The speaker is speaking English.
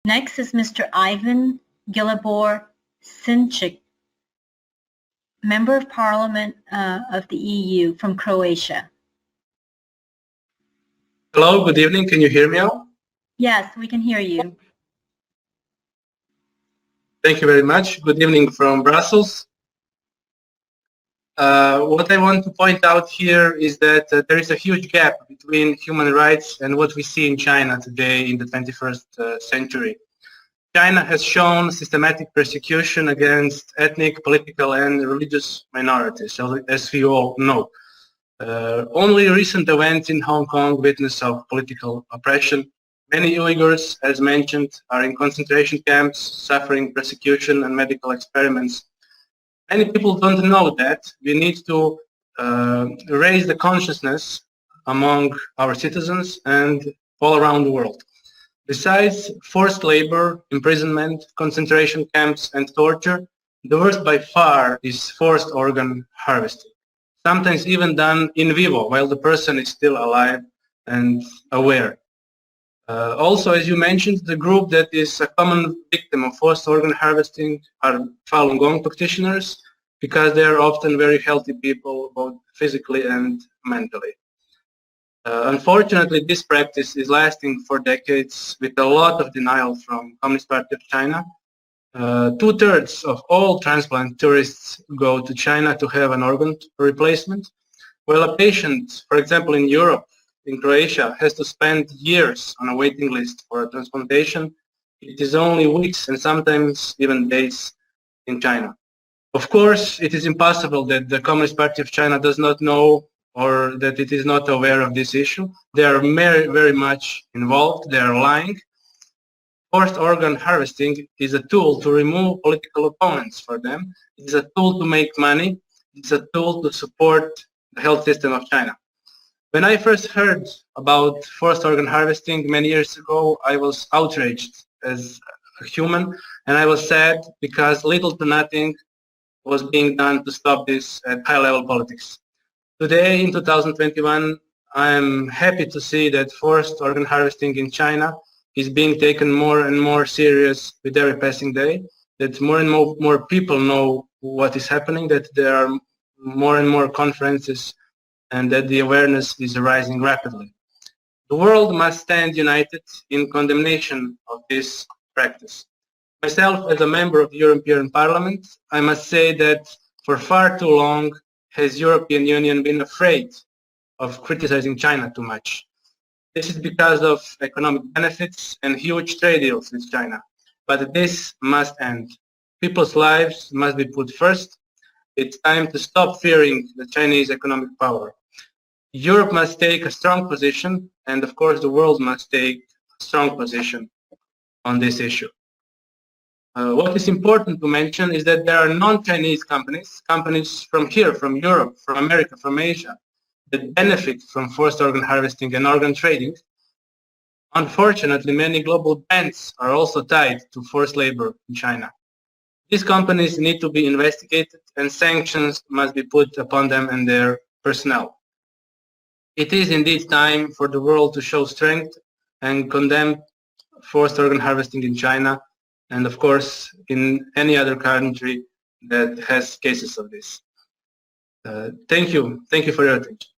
Next is Mr. Ivan Vilibor Sinčić, Member of Parliament of the EU from Croatia. Hello, good evening. Can you hear me all? Yes, we can hear you. Thank you very much. Good evening from Brussels. What I want to point out here is that there is a huge gap between human rights and what we see in China today in the 21st century. China has shown systematic persecution against ethnic, political, and religious minorities, as we all know. Only recent events in Hong Kong witness of political oppression. Many Uyghurs, as mentioned, are in concentration camps, suffering persecution and medical experiments. Many people don't know that. We need to raise the consciousness among our citizens and all around the world. Besides forced labor, imprisonment, concentration camps, and torture, the worst by far is forced organ harvesting, sometimes even done in vivo while the person is still alive and aware. Also, as you mentioned, the group that is a common victim of forced organ harvesting are Falun Gong practitioners, because they are often very healthy people, both physically and mentally. Unfortunately, this practice is lasting for decades with a lot of denial from Communist Party of China. 2/3 of all transplant tourists go to China to have an organ replacement, while a patient, for example in Europe, in Croatia, has to spend years on a waiting list for a transplantation. It is only weeks and sometimes even days in China. Of course, it is impossible that the Communist Party of China does not know or that it is not aware of this issue. They are very, very much involved. They are lying. Forced organ harvesting is a tool to remove political opponents for them. It is a tool to make money. It's a tool to support the health system of China. When I first heard about forced organ harvesting many years ago, I was outraged as a human, and I was sad because little to nothing was being done to stop this at high-level politics. Today, in 2021, I am happy to see that forced organ harvesting in China is being taken more and more serious with every passing day, that more and more people know what is happening, that there are more and more conferences, and that the awareness is rising rapidly. The world must stand united in condemnation of this practice. Myself, as a member of the European Parliament, I must say that for far too long has European Union been afraid of criticizing China too much. This is because of economic benefits and huge trade deals with China. But this must end. People's lives must be put first. It's time to stop fearing the Chinese economic power. Europe must take a strong position, and of course the world must take a strong position on this issue. What is important to mention is that there are non-Chinese companies from here, from Europe, from America, from Asia, that benefit from forced organ harvesting and organ trading. Unfortunately, many global brands are also tied to forced labor in China. These companies need to be investigated and sanctions must be put upon them and their personnel. It is indeed time for the world to show strength and condemn forced organ harvesting in China, and of course in any other country that has cases of this. Thank you for your attention.